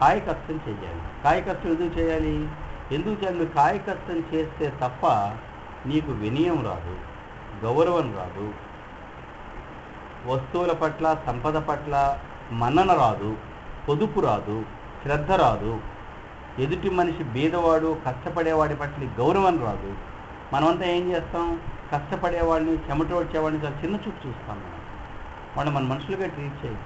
కాయకష్టం చేయాలి. కాయకష్టం ఎందుకు చేయాలి? నువ్వు కాయకష్టం చేస్తే తప్ప నీకు వినయం రాదు, గౌరవం రాదు, వస్తువుల పట్ల, సంపద పట్ల మన్నన రాదు, పొదుపు రాదు, శ్రద్ధ రాదు, ఎదుటి మనిషి బీదవాడు కష్టపడేవాడి పట్ల గౌరవం రాదు. మనమంతా ఏం చేస్తాం? కష్టపడేవాడిని, చెమట వచ్చేవాడిని చాలా చిన్న చూపు చూస్తాం. వాళ్ళు మన మనుషులుగా ట్రీట్ చేయాలి.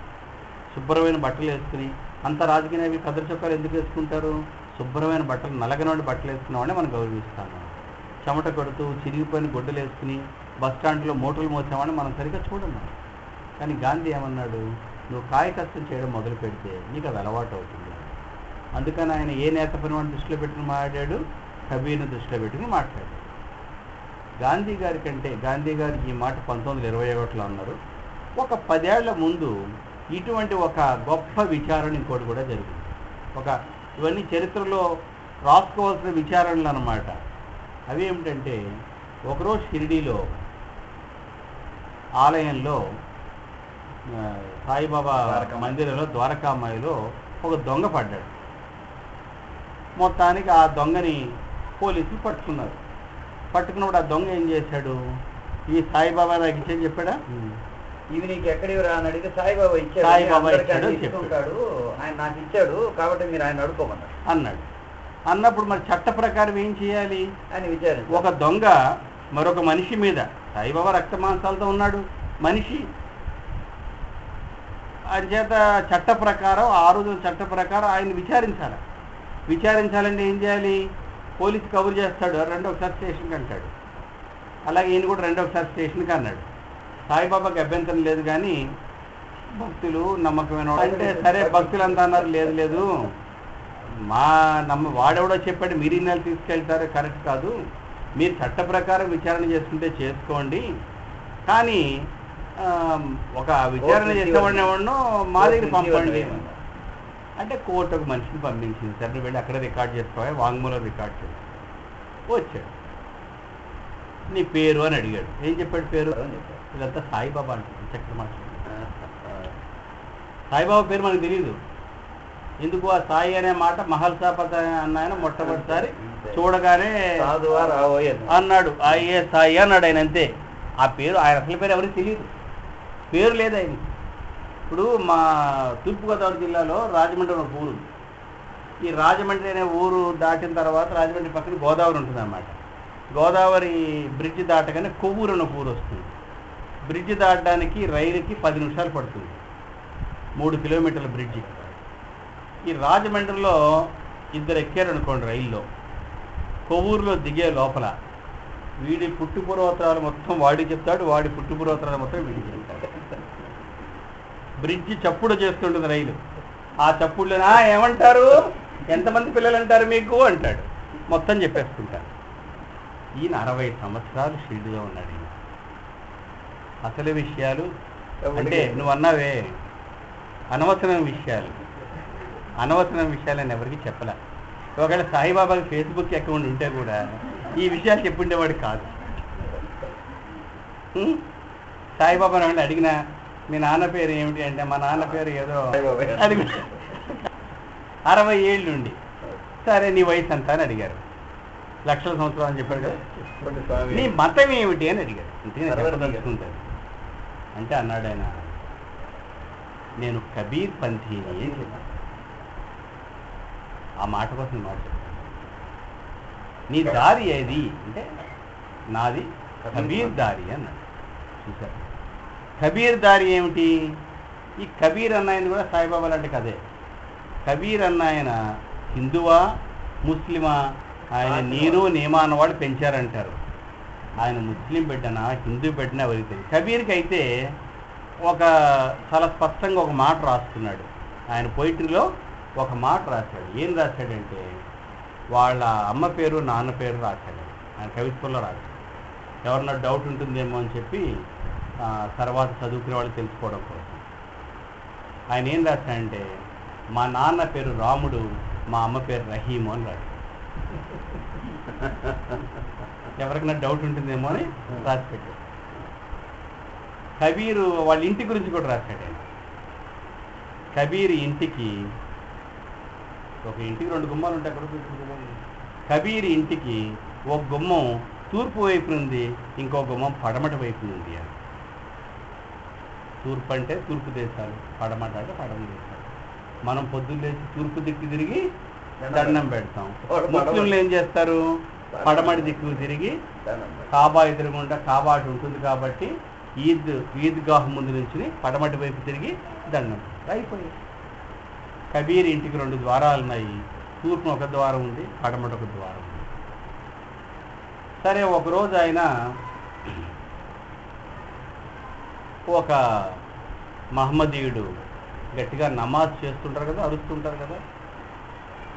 శుభ్రమైన బట్టలు వేసుకుని, అంత రాజకీయ కదర్ చొక్కాలు ఎందుకు వేసుకుంటారు? శుభ్రమైన బట్టలు, నలగనోడి బట్టలు వేసుకునే వాడిని మనం గౌరవిస్తాము. చెమట కొడుతూ చిరిగిపోయిన గుడ్డలు వేసుకుని బస్ స్టాండ్లో మోటలు మోసేవాడిని మనం సరిగ్గా చూడము. కానీ గాంధీ ఏమన్నాడు? నువ్వు కాయకష్టం చేయడం మొదలు పెడితే నీకు అది అలవాటు అవుతుంది. అందుకని ఆయన ఏ నేత పనివాడిని దృష్టిలో పెట్టుకుని మాట్లాడాడు? కబీర్ని దృష్టిలో పెట్టుకుని మాట్లాడాడు. గాంధీ గారు ఈ మాట 1921లో అన్నారు. ఒక 10 ఏళ్ల ముందు ఇటువంటి ఒక గొప్ప విచారణ ఇంకోటి కూడా జరిగింది. ఇవన్నీ చరిత్రలో రాసుకోవాల్సిన విచారణలు అన్నమాట. అవి ఏమిటంటే, ఒకరోజు షిరిడీలో ఆలయంలో సాయిబాబా మందిరంలో ద్వారకామాయిలో ఒక దొంగ పడ్డాడు. మొత్తానికి ఆ దొంగని పోలీసులు పట్టుకున్నారు. పట్టుకున్నప్పుడు ఆ దొంగ ఏం చేశాడు? ఈ సాయిబాబా నాకు ఇచ్చేది చెప్పాడా? ఇవి నీకు ఎక్కడివి రా అని అడిగితే సాయిబాబా ఇచ్చాడు, ఆయన నాకు ఇచ్చాడు కాబట్టి మీరు ఆయన అడుకోమన్నారు అన్నాడు. అన్నప్పుడు మరి చట్ట ప్రకారం ఏం చేయాలి అని విచారించారు. ఒక దొంగ మరొక మనిషి మీద, సాయిబాబా రక్త మాంసాలతో ఉన్నాడు మనిషి, అంచేత చట్ట ప్రకారం, ఆ రోజు చట్ట ప్రకారం ఆయన విచారించాలంటే ఏం చేయాలి? పోలీసు కబురు చేస్తాడు, రెండోసారి స్టేషన్కి అంటాడు. అలాగే ఈయన కూడా రెండోసారి స్టేషన్కి అన్నాడు. సాయిబాబాకి అభ్యంతరం లేదు, కానీ భక్తులు నమ్మకమైన అంటే సరే భక్తులంతా అన్నారు లేదు వాడెవడో చెప్పాడు మీరు ఇన్నాళ్ళు తీసుకెళ్తారు, కరెక్ట్ కాదు, మీరు చట్ట ప్రకారం విచారణ చేసుకుంటే చేసుకోండి, కానీ ఒక విచారణ చేసేవాడినో మా దగ్గర పంపండి అంటే కోర్టు ఒక మనిషిని పంపించింది. సరే వెళ్ళి అక్కడ రికార్డ్ చేసుకోవాలి, వాంగ్మూలం రికార్డ్ చేసి వచ్చాడు. నీ పేరు అని అడిగాడు. ఏం చెప్పాడు? పేరు. ఇదంతా సాయిబాబా అంటే చక్ర మాట. సాయిబాబా పేరు మనకు తెలియదు. ఎందుకు? ఆ సాయి అనే మాట మహల్సాపతి అన్న ఆయన మొట్టమొదటిసారి చూడగానే అన్నాడు, అయ్యే సాయి అన్నాడు ఆయన. అంతే. ఆ పేరు, ఆయన అసలు పేరు ఎవరికి తెలియదు, పేరు లేదు ఆయన. ఇప్పుడు మా తూర్పుగోదావరి జిల్లాలో రాజమండ్రి ఒక ఊరు. ఈ రాజమండ్రి అనే ఊరు దాటిన తర్వాత రాజమండ్రి పక్కన గోదావరి ఉంటుంది అన్నమాట. గోదావరి బ్రిడ్జ్ దాటగానే కొవ్వూరు అనే ఊరు వస్తుంది. బ్రిడ్జ్ దాటడానికి రైలుకి 10 నిమిషాలు పడుతుంది, 3 కిలోమీటర్ల బ్రిడ్జి. ఈ రాజమండ్రిలో ఇద్దరు ఎక్కారు అనుకోండి రైల్లో, కొవ్వూరులో దిగే లోపల వీడి పుట్టుపూర్వోత్తరాలు మొత్తం వాడికి చెప్తాడు, వాడి పుట్టుపూర్వోత్తరాలు మొత్తం వీడికి చెప్తాడు. బ్రిడ్జి చప్పుడు చేస్తుంటుంది రైలు. ఆ చప్పుడులో ఏమంటారు, ఎంతమంది పిల్లలు అంటారు మీకు అంటాడు, మొత్తం చెప్పేసుకుంటారు. ఈయన 60 సంవత్సరాలు షిరిడిలో ఉన్నాడు. ఈయన అసలు విషయాలు అంటే నువ్వు అన్నావే అనవసరమైన విషయాలని ఎవరికి చెప్పలే. ఒకవేళ సాయిబాబాకి ఫేస్బుక్ అకౌంట్ ఉంటే కూడా ఈ విషయాలు చెప్పుండేవాడు కాదు. సాయిబాబా అడిగిన మీ నాన్న పేరు ఏమిటి అంటే మా నాన్న పేరు ఏదో అడిగి 60 ఏళ్ళుండి సరే నీ వయసు అంతా అని అడిగారు. లక్షల సంవత్సరాలు అని చెప్పాడు కదా. నీ మతం ఏమిటి అని అడిగారు. తెలుసుకుంటారు అంటే అన్నాడు ఆయన, నేను కబీర్ పంథీని అని చెప్పాను. ఆ మాట కోసం మాట చెప్పాను. నీ దారి ఏది అంటే నాది కబీర్ దారి అన్నాడు. చూసారు కబీర్ దారి ఏమిటి? ఈ కబీర్ అన్న ఆయన కూడా సాయిబాబా లాంటి కదే. కబీర్ అన్న ఆయన హిందువా ముస్లిమా, ఆయన నీరు నియమాన వాళ్ళు పెంచారంటారు. ఆయన ముస్లిం బిడ్డనా హిందూ బిడ్డనా ఎవరికి తెలియదు. కబీర్కి అయితే చాలా స్పష్టంగా ఒక మాట రాస్తున్నాడు. ఆయన పోయిటరీలో ఒక మాట రాశాడు. ఏం రాశాడంటే వాళ్ళ అమ్మ పేరు నాన్న పేరు రాశాడు. ఆయన కవిత్వంలో రాశాడు. ఎవరన్నా డౌట్ ఉంటుందేమో అని చెప్పి తర్వాత చదువుకునే వాళ్ళు తెలుసుకోవడం కోసం ఆయన ఏం రాశాడంటే మా నాన్న పేరు రాముడు, మా అమ్మ పేరు రహీము అని రాశాడు. ఎవరికైనా డౌట్ ఉంటుందేమో అని రాసి పెట్టాడు. కబీరు వాళ్ళ ఇంటి గురించి కూడా రాశాడు ఆయన. కబీర్ ఇంటికి ఒక ఇంటికి 2 గుమ్మాలు ఉంటాయి, ఎక్కడ కూర్చుంటుంది. కబీర్ ఇంటికి ఒక గుమ్మం తూర్పు వైపున ఉంది, ఇంకో గుమ్మం పడమటి వైపున ఉంది అని. తూర్పు అంటే తూర్పు దేశాలు, పడమట అంటే పడమటి దేశాలు. మనం పొద్దున్న లేచి తూర్పు దిక్కు తిరిగి దండం పెడతాం. ముస్లింలు ఏం చేస్తారు? పడమటి దిక్కు తిరిగి కాబా ఎదురుగుండా కాబా అటు ఉంటుంది కాబట్టి ఈద్గాహ్ ముందు నుంచి పడమటి వైపు తిరిగి దండం అయిపోయి. కబీర్ ఇంటికి 2 ద్వారాలు ఉన్నాయి. తూర్పున ఒక ద్వారం ఉంది, పడమటి ఒక ద్వారం ఉంది. సరే, ఒకరోజు ఆయన ఒక మహమ్మదీయుడు గట్టిగా నమాజ్ చేస్తుంటారు కదా, అరుస్తుంటారు కదా,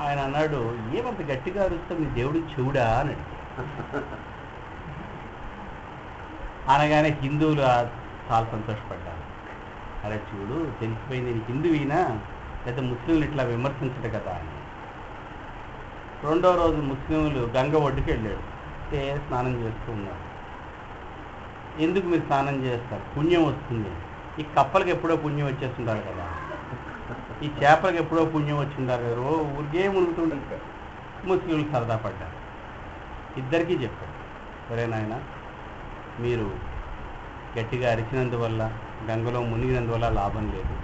ఆయన అన్నాడు, ఏమంత గట్టిగా అరుస్తావు, నీ దేవుడు చెవుడా అని అడిగాడు. అనగానే హిందువులు చాలా సంతోషపడ్డారు. అరే చూడు, తెలిసిపోయింది నేను హిందువీనా లేదా ముస్లింలు ఇట్లా విమర్శించడు కదా అని. 2వ రోజు ముస్లింలు గంగ ఒడ్డుకి వెళ్ళాడు. స్నానం చేస్తూ ఉన్నారు. ఎందుకు మీరు స్నానం చేస్తారు? పుణ్యం వస్తుంది. ఈ కప్పలకి ఎప్పుడో పుణ్యం వచ్చేస్తుంటారు కదా, ఈ చేపలకు ఎప్పుడో పుణ్యం వచ్చింటారు కదా, ఊరికే మునుగుతుంటారు. ముస్లింలు సరదా పడ్డారు. ఇద్దరికీ చెప్పాడు, సరే నాయన, మీరు గట్టిగా అరిచినందువల్ల, గంగలో మునిగినందువల్ల లాభం లేదు.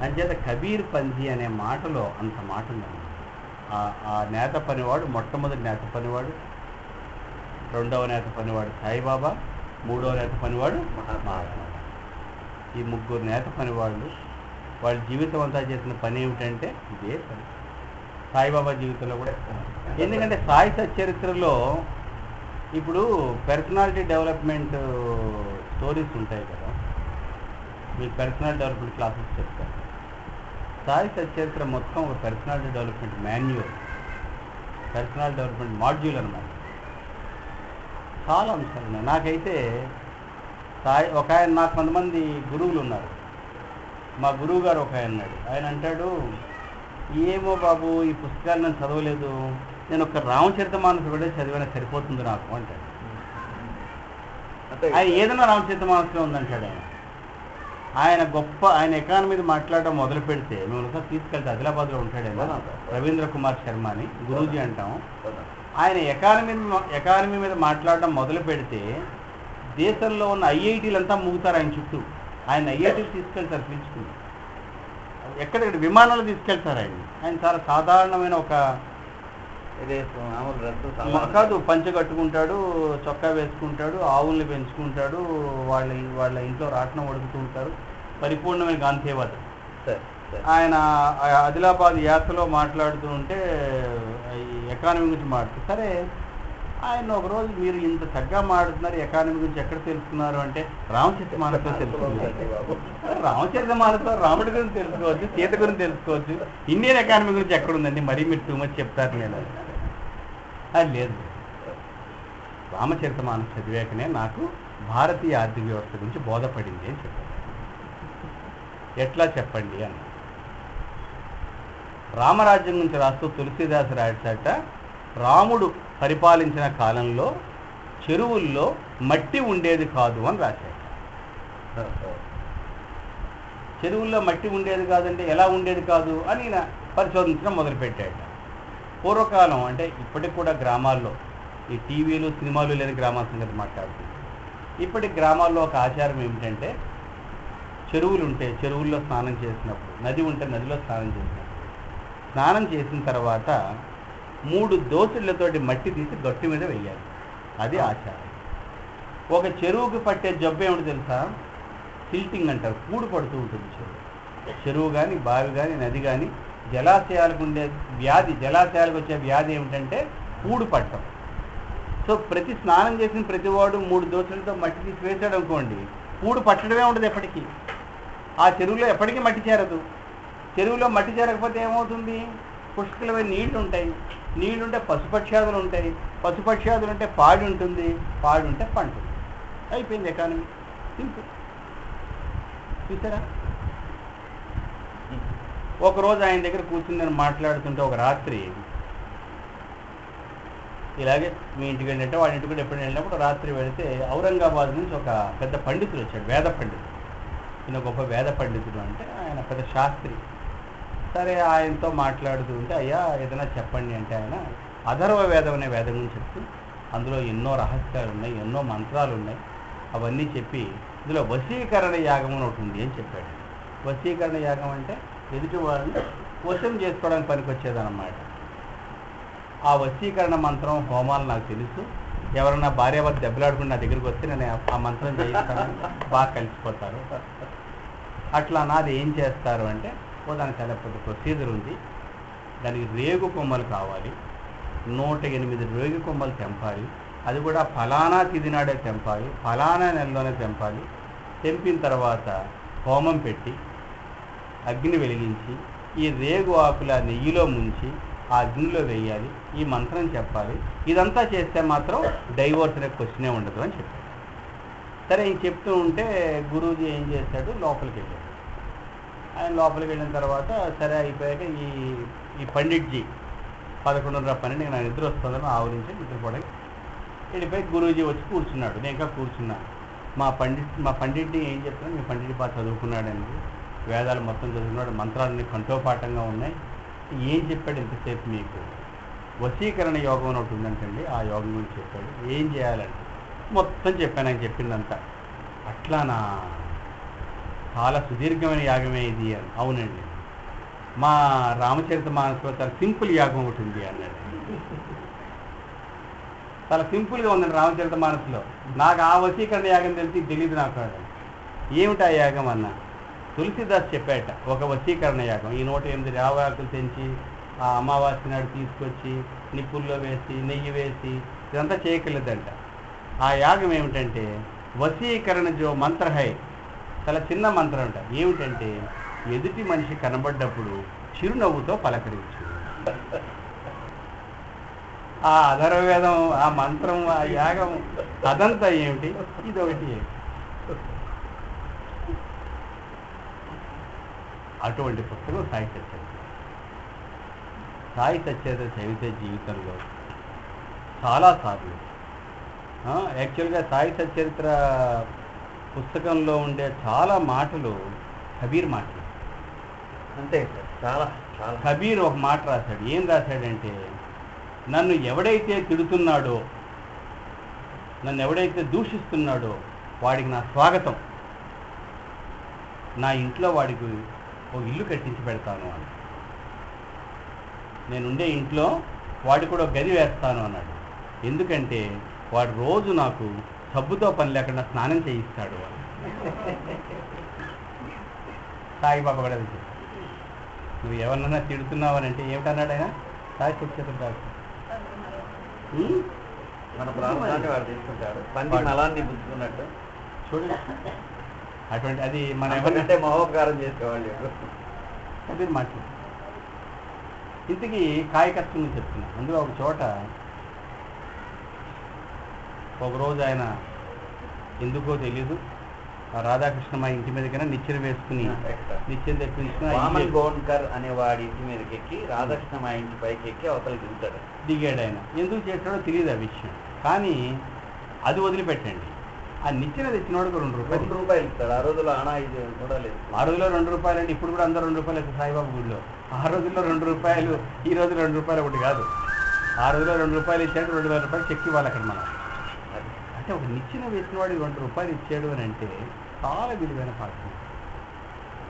అంచేత కబీర్ పంథీ అనే మాటలో అంత మాట ఉందన్నమాట. ఆ నేత పనివాడు, మొట్టమొదటి నేత పనివాడు, 2వ నేత పనివాడు సాయిబాబా, 3వ నేత పనివాడు మహాత్మా. ఈ 3 నేత పనివాళ్ళు వాళ్ళ జీవితం అంతా చేసిన పని ఏమిటంటే ఇదే పని. సాయిబాబా జీవితంలో కూడా, ఎందుకంటే సాయి సచ్చరిత్రలో ఇప్పుడు పర్సనాలిటీ డెవలప్మెంట్ స్టోరీస్ ఉంటాయి కదా, మీకు పర్సనాలిటీ డెవలప్మెంట్ క్లాసెస్ చెప్తారు. సాయి సచ్చరిత్ర మొత్తం ఒక personality development manual, personality development module అన్నమాట. చాలా అంశాలు ఉన్నాయి. నాకైతే ఒక ఆయన, నాకు కొంతమంది గురువులు ఉన్నారు. మా గురువు గారు ఒక ఆయన ఉన్నాడు. ఆయన అంటాడు, ఏమో బాబు, ఈ పుస్తకాలు నేను చదవలేదు, నేను ఒక రామచరితమానసు కూడా చదివినా సరిపోతుంది నాకు అంటాడు. ఆయన ఏదైనా రామచరితమానసులో ఉందంటాడు. ఆయన గొప్ప, ఆయన ఎకానమీ మీద మాట్లాడడం మొదలు పెడితే మేము ఒకసారి తీసుకెళ్తే ఆదిలాబాద్లో ఉంటాడు ఆయన, రవీంద్ర కుమార్ శర్మ అని గురూజీ అంటాం. ఆయన ఎకానమీ మీద మాట్లాడడం మొదలు పెడితే దేశంలో ఉన్న ఐఐటీలంతా మూగుతారు ఆయన చుట్టూ. ఆయన ఐఐటీలు తీసుకెళ్తారు పిలుచుకుని, ఎక్కడెక్కడ విమానాలు తీసుకెళ్తారు ఆయన చాలా సాధారణమైన ఒక కాదు, పంచె కట్టుకుంటాడు, చొక్కా వేసుకుంటాడు, ఆవుల్ని పెంచుకుంటాడు, వాళ్ళ ఇంట్లో రాట్నం వడుకుతూ ఉంటారు, పరిపూర్ణమైన గాంధేవాదం. ఆయన ఆదిలాబాద్ యాత్రలో మాట్లాడుతూ ఉంటే ఎకానమీ గురించి మాట్లాడుతూ, సరే ఆయన ఒకరోజు, మీరు ఇంత చక్కగా మాట్లాడుతున్నారు, ఎకానమీ గురించి ఎక్కడ తెలుసుకున్నారు అంటే, రామచరితమానసులో తెలుసుకున్నారు. రామచరితమానసులో రాముడి గురించి తెలుసుకోవచ్చు, సీత గురించి తెలుసుకోవచ్చు, ఇండియన్ ఎకానమీ గురించి ఎక్కడుందండి, మరీ మీరు టూ మచ్ చెప్తారు. నేను అది లేదు, రామచరితమానసు చదివాకనే నాకు భారతీయ ఆర్థిక వ్యవస్థ గురించి బోధపడింది అని చెప్పారు. ఎట్లా చెప్పండి అన్న. రామరాజ్యం గురించి రాస్తూ తులసీదాసు రాయట, రాముడు పరిపాలించిన కాలంలో చెరువుల్లో మట్టి ఉండేది కాదు అని రాశాడు. చెరువుల్లో మట్టి ఉండేది కాదంటే ఎలా ఉండేది కాదు అని పరిశోధించడం మొదలుపెట్టాడు. పూర్వకాలం అంటే ఇప్పటికి కూడా గ్రామాల్లో ఈ టీవీలు సినిమాలు లేని గ్రామాల సంగతి మాట్లాడుతుంది. ఇప్పటి గ్రామాల్లో ఒక ఆచారం ఏమిటంటే, చెరువులు ఉంటే చెరువుల్లో స్నానం చేసినప్పుడు, నది ఉంటే నదిలో స్నానం చేసినప్పుడు, స్నానం చేసిన తర్వాత 3 దోసుళ్లతోటి మట్టి తీసి గట్టు మీద వెయ్యాలి. అది ఆచారం. ఒక చెరువుకి పట్టే జబ్బు ఏమిటి తెలుసా? సిల్టింగ్ అంటారు. పూడు పడుతూ ఉంటుంది చెరువు. చెరువు కానీ, బావి కానీ, నది కానీ, జలాశయాలకు ఉండే వ్యాధి, జలాశయాలకు వచ్చే వ్యాధి ఏమిటంటే పూడు పట్టడం. సో ప్రతి స్నానం చేసిన ప్రతివాడు 3 దోసులతో మట్టి తీసి వేసాడు అనుకోండి, పూడు పట్టడమే ఉండదు ఎప్పటికీ. ఆ చెరువులో ఎప్పటికీ మట్టి చేరదు. చెరువులో మట్టి చేరకపోతే ఏమవుతుంది? పుష్కలమైన నీళ్లు ఉంటాయి, నీళ్లుంటే పశుపక్ష్యాదులు ఉంటాయి, పశుపక్ష్యాదులు ఉంటే పాడి ఉంటుంది, పాడి ఉంటే పంట. అయిపోయింది ఎకానమీ. సింపుల్. చూసారా? ఒకరోజు ఆయన దగ్గర కూర్చుని నేను మాట్లాడుతుంటే ఒక రాత్రి ఇలాగే మీ ఇంటికి వెళ్ళినట్టే వాళ్ళ ఇంటికి కూడా ఎప్పుడు వెళ్ళినప్పుడు రాత్రి వెళితే ఔరంగాబాద్ నుంచి ఒక పెద్ద పండితుడు వచ్చాడు, వేద పండితుడు. ఈయన గొప్ప వేద పండితుడు అంటే ఆయన పెద్ద శాస్త్రి. సరే ఆయనతో మాట్లాడుతూ ఉంటే, అయ్యా ఏదైనా చెప్పండి అంటే ఆయన అథర్వ వేదం అనే వేదం గురించి చెప్తూ అందులో ఎన్నో రహస్యాలు ఉన్నాయి, ఎన్నో మంత్రాలు ఉన్నాయి, అవన్నీ చెప్పి ఇందులో వశీకరణ యాగం అని ఒకటి ఉంది అని చెప్పాడు. వశీకరణ యాగం అంటే ఎదుటి వాళ్ళని వశం చేసుకోవడానికి పనికొచ్చేదన్నమాట. ఆ వశీకరణ మంత్రం హోమాలు నాకు తెలుసు, ఎవరన్నా భార్యాభర్త దెబ్బలాడుకుని నా దగ్గరికి వస్తే నేను ఆ మంత్రం చేయిస్తాను, బాగా కలిసిపోతారు. అట్లా నాది ఏం చేస్తారు అంటే, దానికి చాలా పెద్ద ప్రొసీజర్ ఉంది. దానికి రేగు కొమ్మలు కావాలి, 108 రేగు కొమ్మలు తెంపాలి, అది కూడా ఫలానా తిథి నాడే తెంపాలి, ఫలానా నెలలోనే తెంపాలి. తెంపిన తర్వాత హోమం పెట్టి అగ్ని వెలిగించి ఈ రేగు ఆకుల నెయ్యిలో ముంచి ఆ అగ్నిలో వేయాలి, ఈ మంత్రం చెప్పాలి. ఇదంతా చేస్తే మాత్రం డైవోర్స్ అనే క్వశ్చనే ఉండదు అని చెప్పాడు. సరే ఇంక చెప్తూ ఉంటే గురూజీ ఏం చేశాడు, లోపలికి వెళ్ళాడు. ఆయన లోపలికి వెళ్ళిన తర్వాత సరే అయిపోయాక ఈ పండిట్జీ 11:30 నాకు నిద్ర వస్తుందని ఆవరించి నిద్రపోవడానికి వెళ్ళిపోయి గురూజీ వచ్చి కూర్చున్నాడు. నేను ఇంకా కూర్చున్నాను. మా పండిట్జీ ఏం చెప్తున్నాడు, మీ పండిట్జీ బాగా చదువుకున్నాడండి, వేదాలు మొత్తం చదువుకున్నాడు, మంత్రాలన్నీ కంఠోపాఠంగా ఉన్నాయి, ఏం చెప్పాడు ఇంతసేపు మీకు? వశీకరణ యోగం అని ఒకటి ఉందంటండి, ఆ యోగం గురించి చెప్పాడు. ఏం చేయాలంటే మొత్తం చెప్పాను, ఆయన చెప్పిందంతా. అట్లానా, చాలా సుదీర్ఘమైన యాగమే ఇది అని. అవునండి, మా రామచరితమానసులో చాలా సింపుల్ యాగం ఒకటి ఉంది అన్నాడు. చాలా సింపుల్గా ఉందండి రామచరితమానసులో. నాకు ఆ వశీకరణ యాగం తెలియదు నాకు. ఏమిటి ఆ యాగం అన్నా? తులసిదాస్ చెప్పాట ఒక వశీకరణ యాగం. ఈ 108 ఆవాకులు తెంచి ఆ అమావాస్య నాడు తీసుకొచ్చి నిప్పుల్లో వేసి నెయ్యి వేసి ఇదంతా చేయగలదంట. ఆ యాగం ఏమిటంటే వశీకరణ జో మంత్ర హై, చాలా చిన్న మంత్రం అంట. ఏమిటంటే ఎదుటి మనిషి కనబడ్డప్పుడు చిరునవ్వుతో పలకరించు. ఆ అధర్వవేదం, ఆ మంత్రం, ఆ యాగం అదంతా ఏమిటి? ఇదొకటి. అటువంటి పుస్తకం సాయి సచ్చరిత్ర. సాయి సచ్చరిత్ర చదివితే జీవితంలో చాలాసార్లు యాక్చువల్గా సాయి సచ్చరిత్ర పుస్తకంలో ఉండే చాలా మాటలు కబీర్ మాటలు. అంతే సార్, చాలా చాలా. కబీర్ ఒక మాట రాశాడు. ఏం రాశాడంటే, నన్ను ఎవడైతే తిడుతున్నాడో, నన్ను ఎవడైతే దూషిస్తున్నాడో వాడికి నా స్వాగతం, నా ఇంట్లో వాడికి ఓ ఇల్లు కట్టించి పెడతాను అని. నేనుండే ఇంట్లో వాడికి కూడా గది వేస్తాను అన్నాడు. ఎందుకంటే వాడు రోజు నాకు సబ్బుతో పని లేకుండా స్నానం చేయిస్తాడు అని. సాయిబాబా కూడా అది చెప్పాడు. నువ్వు ఎవరినైనా తిడుతున్నావని అంటే ఏమిటన్నాడు ఆయన? సాయి సచ్చరిత్ర మన ప్రాంతాన్ని వాడు తీసుకుంటాడు, పంది మలాన్ని పుచ్చుకున్నట్టు. చూడండి, అటువంటి అది మన ఎవరికంటే మహోపకారం చేసేవాళ్ళు కబీర్ మాట్లాడు. ఇంతకీ కాయకత్వం చెప్తున్నా. అందులో ఒక చోట ఒకరోజు ఆయన ఎందుకో తెలీదు రాధాకృష్ణ మా ఇంటి మీదకైనా నిచ్చెన వేసుకుని నిచ్చెన తెప్పించుకుని గోన్కర్ అనే వాడి ఇంటి మీదకి ఎక్కి రాధాకృష్ణ మా ఇంటి పైకి ఎక్కి అవతలకి దిగాడు. ఆయన ఎందుకు చేస్తాడో తెలియదు ఆ విషయం. కానీ అది వదిలిపెట్టండి, ఆ నిచ్చెన తెచ్చినవాడు $2 ఇస్తాడు. ఆ రోజుల్లో అనా ఇది కూడా లేదు. ఆ రోజుల్లో $2 అంటే ఇప్పుడు కూడా అందరూ $2 అయితే సాయిబాబా గుడిలో. ఆ రోజుల్లో $2, ఈ రోజు $2 ఒకటి కాదు. ఆ రోజుల్లో $2 ఇచ్చాడు, $2,000 చెక్ ఇవ్వాలి అక్కడ మనం. అంటే ఒక నిచ్చెన వేసిన వాడు $2 ఇచ్చాడు అని అంటే చాలా విలువైన పాఠం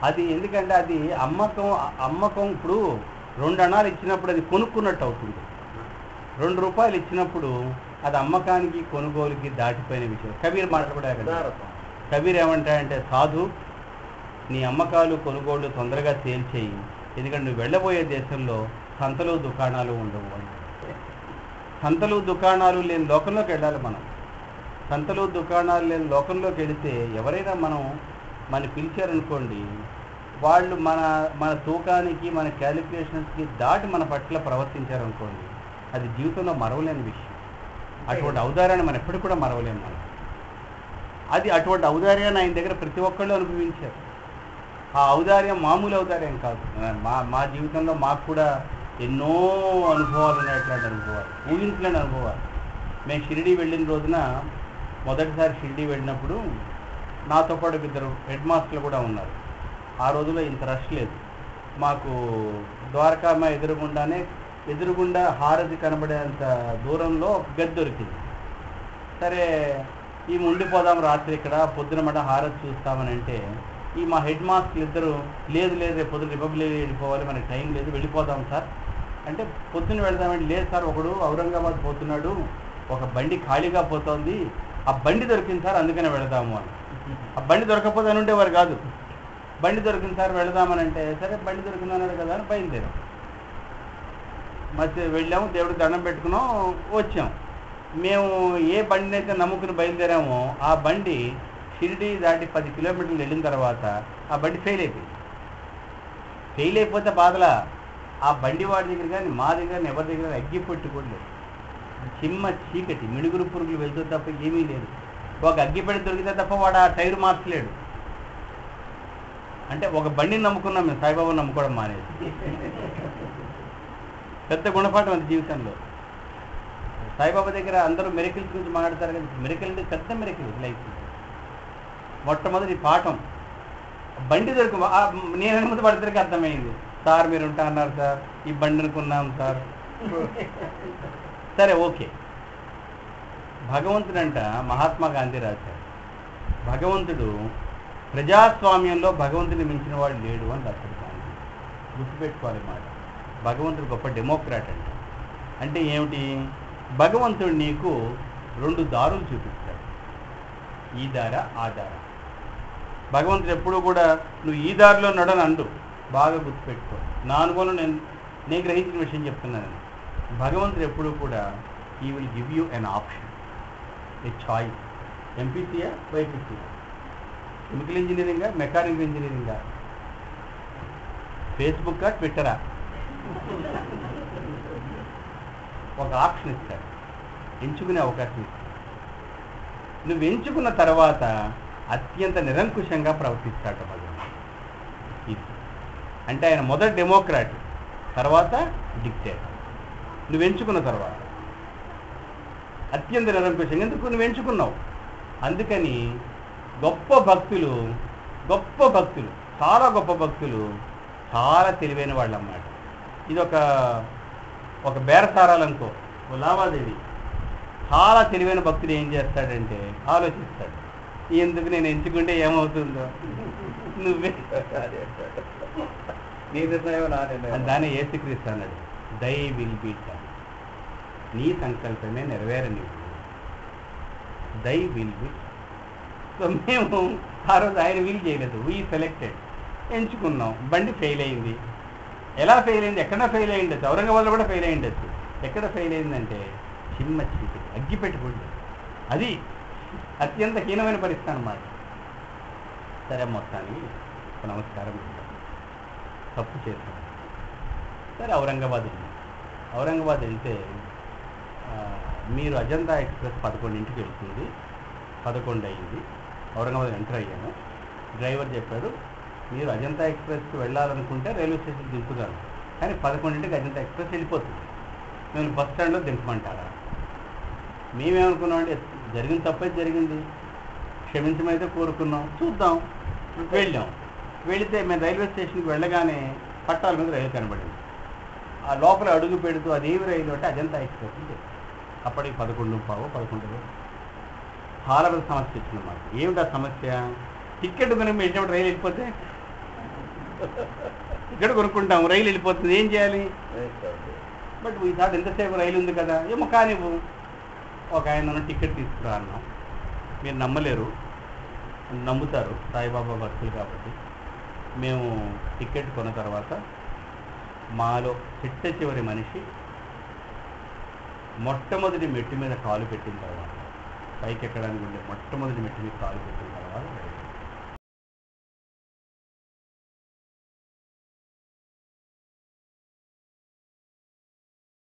అది. ఎందుకంటే అది అమ్మకం ఇప్పుడు 2 అణాలు ఇచ్చినప్పుడు అది కొనుక్కున్నట్టు అవుతుంది. $2 ఇచ్చినప్పుడు అది అమ్మకానికి కొనుగోలుకి దాటిపోయిన విషయం. కబీర్ మాటలు కూడా కదా. కబీర్ ఏమంటాడంటే, సాధు నీ అమ్మకాలు కొనుగోళ్లు తొందరగా తేల్చేయి, ఎందుకంటే నువ్వు వెళ్ళబోయే దేశంలో సంతలు దుకాణాలు ఉండవు అని. సంతలు దుకాణాలు లేని లోకంలోకి వెళ్ళాలి మనం. సంతలు దుకాణాలు లేని లోకంలోకి వెళితే ఎవరైనా మన పిలిచారనుకోండి, వాళ్ళు మన తూకానికి మన క్యాలిక్యులేషన్స్కి దాటి మన పట్ల ప్రవర్తించారనుకోండి, అది జీవితంలో మరవలేని విషయం. అటువంటి ఔదార్యాన్ని మనం ఎప్పటికి కూడా మరవలేము మనం. అది అటువంటి ఔదార్యాన్ని ఆయన దగ్గర ప్రతి ఒక్కళ్ళు అనుభవించారు. ఆ ఔదార్యం మామూలు ఔదార్యం కాదు. మా జీవితంలో మాకు కూడా ఎన్నో అనుభవాలు ఉన్నాయి. అట్లాంటి అనుభవాలు, ఊహించలేని అనుభవాలు. మేము షిరిడీ వెళ్ళిన రోజున, మొదటిసారి షిరిడీ వెళ్ళినప్పుడు నాతో పాటు 2 హెడ్ మాస్టర్లు కూడా ఉన్నారు. ఆ రోజుల్లో ఇంత రష్ లేదు. మాకు ద్వారకామ ఎదురుగుండా హారతి కనబడేంత దూరంలో గది దొరికింది. సరే ఈ ఉండిపోదాం రాత్రి ఇక్కడ, పొద్దున మట హారతి చూస్తామని అంటే ఈ మా హెడ్ మాస్టర్లు ఇద్దరు లేదు రేపు పొద్దున రిపబ్లిక్ వెళ్ళిపోవాలి, మనకి టైం లేదు, వెళ్ళిపోదాం సార్ అంటే పొద్దున్న వెళ్దామంటే లేదు సార్, ఒకడు ఔరంగాబాద్ పోతున్నాడు, ఒక బండి ఖాళీగా పోతోంది, ఆ బండి దొరికింది సార్ అందుకనే వెళదాము అని. ఆ బండి దొరకకపోతే అని ఉండేవారు కాదు. బండి దొరికింది సార్ వెళదామని అంటే సరే బండి దొరికింది అన్నాడు కదా అని బయలుదేరాం. మధ్య వెళ్ళాము, దేవుడికి దండం పెట్టుకున్నాం, వచ్చాం. మేము ఏ బండిని అయితే నమ్ముకుని బయలుదేరామో ఆ బండి షిరిడి దాటి 10 కిలోమీటర్లు వెళ్ళిన తర్వాత ఆ బండి ఫెయిల్ అయిపోతే బాధలా ఆ బండి వాడి దగ్గర కానీ మా దగ్గర ఎవరి దగ్గర అగ్గి పెట్టుకోలేదు. చిమ్మ చీకటి, మిడుగురు పురుగులు వెళ్తూ తప్ప ఏమీ లేదు. ఒక అగ్గిపెట్టి దొరికితే తప్ప వాడు ఆ టైర్ మార్చలేడు. అంటే ఒక బండిని నమ్ముకున్నాం మేము, సాయిబాబాను నమ్ముకోవడం మానేసి. పెద్ద గుణపాఠం అంత జీవితంలో. సాయిబాబా దగ్గర అందరూ మెరికల్స్ గురించి మాట్లాడతారు కదా, మెరికల్ అంటే పెద్ద మెరికల్ లైఫ్. మొట్టమొదటి పాఠం బండి దొరికి నేను అనుమతి పడితే అర్థమైంది. సార్ మీరు ఉంటా అన్నారు సార్, ఈ బండి అనుకున్నాం సార్. సరే ఓకే. భగవంతుడంట మహాత్మా గాంధీ రాశారు, భగవంతుడు ప్రజాస్వామ్యంలో భగవంతుని మించిన వాడు లేడు అని రాశాడు గాంధీ. గుర్తుపెట్టుకోవాలి మాట. భగవంతుడు గొప్ప డెమోక్రాట్ అంట. అంటే ఏమిటి? భగవంతుడు నీకు 2 దారులు చూపిస్తాడు, ఈ దార ఆ దార. భగవంతుడు ఎప్పుడూ కూడా నువ్వు ఈ దారిలో నడని అండు. బాగా గుర్తుపెట్టుకో. నా అనుభవం నేను గ్రహించిన విషయం చెప్తున్నాను. భగవంతుడు ఎప్పుడూ కూడా he will give you an option, a choice. ఎంపీసీయా బైపీసీయా, కెమికల్ ఇంజనీరింగా మెకానికల్ ఇంజనీరింగా, ఫేస్బుక్కా ట్విట్టరా, ఒక ఆప్షన్ ఇస్తాడు, ఎంచుకునే అవకాశం ఇస్తాడు. నువ్వు ఎంచుకున్న తర్వాత అత్యంత నిరంకుశంగా ప్రవర్తిస్తాడు భగవంతుడు. ఇది అంటే ఆయన మొదటి డెమోక్రాట్, తర్వాత డిక్టేటర్. నువ్వు ఎంచుకున్న తర్వాత అత్యంత నిరంకుశంగా. ఎందుకు? నువ్వు ఎంచుకున్నావు. అందుకని గొప్ప భక్తులు చాలా గొప్ప భక్తులు చాలా తెలివైన వాళ్ళు అన్నమాట. ఇది ఒక బేరసారాలనుకో, ఓ లావాదేవీ. చాలా తెలివైన భక్తుడు ఏం చేస్తాడంటే ఆలోచిస్తాడు, ఎందుకు నేను ఎంచుకుంటే ఏమవుతుందో, నువ్వే దాన్ని యేసుక్రీస్తు అన్నాడు, దై విల్ బి డన్, నీ సంకల్పమే నెరవేరని, దై విల్ బి. సో మేము ఆ రోజు ఆయన వీల్ చేయలేదు, వీ సెలెక్టెడ్, ఎంచుకున్నాం. బండి ఫెయిల్ అయింది. ఎలా ఫెయిల్ అయింది? ఎక్కడ ఫెయిల్ అయి ఉండొచ్చు, ఔరంగాబాద్లో కూడా ఫెయిల్ అయి ఉండొచ్చు. ఎక్కడ ఫెయిల్ అయిందంటే చిమ్మ చీకటి, అగ్గి పెట్టుకోండి. అది అత్యంత హీనమైన పరిస్థితి అన్నమాట. సరే మొత్తానికి ఒక నమస్కారం చేశాను, తప్పు చేశాను. సరే ఔరంగాబాద్ వెళ్తే మీరు అజంతా ఎక్స్ప్రెస్ 11ంటికి వెళ్తుంది, 11 అయింది. ఔరంగాబాద్ ఎంటర్ అయ్యాను. డ్రైవర్ చెప్పాడు, మీరు అజంతా ఎక్స్ప్రెస్కి వెళ్ళాలనుకుంటే రైల్వే స్టేషన్ దింపుతాను, కానీ 11ంటికి అజంతా ఎక్స్ప్రెస్ వెళ్ళిపోతుంది, మేము బస్ స్టాండ్లో దింపమంటారా? మేమేమనుకున్నామంటే జరిగిన తప్పే జరిగింది, క్షమించమైతే కోరుకున్నాం, చూద్దాం. వెళ్ళాం. వెళితే మేము రైల్వే స్టేషన్కి వెళ్ళగానే పట్టాల మీద రైలు కనబడింది. ఆ లోపల అడుగు పెడుతూ అదేమి రైలు అంటే అజంతా ఎక్స్ప్రెస్ ఉంది. అప్పటికి 11:15 చాలా పెద్ద సమస్య వచ్చిందన్నమాట. ఏమిటా సమస్య? టికెట్ కనుక వెళ్ళినప్పుడు రైలు వెళ్ళిపోతే, టికెట్ కొనుక్కుంటాం, రైలు వెళ్ళిపోతుంది, ఏం చేయాలి? బట్ ఈ థాట్ ఎంతసేపు రైలు ఉంది కదా, ఏమో కానివ్వు. ఒక ఆయన టికెట్ తీసుకురా అన్నాం. మీరు నమ్మలేరు, నమ్ముతారు, సాయిబాబా భక్తులు కాబట్టి. మేము టికెట్ కొన్న తర్వాత మాలో చిట్ట చివరి మనిషి మొట్టమొదటి మెట్టు మీద కాలు పెట్టిన తర్వాత, పైకి ఎక్కడానికి ఉండే మొట్టమొదటి మెట్టు మీద కాలు పెట్టిన తర్వాత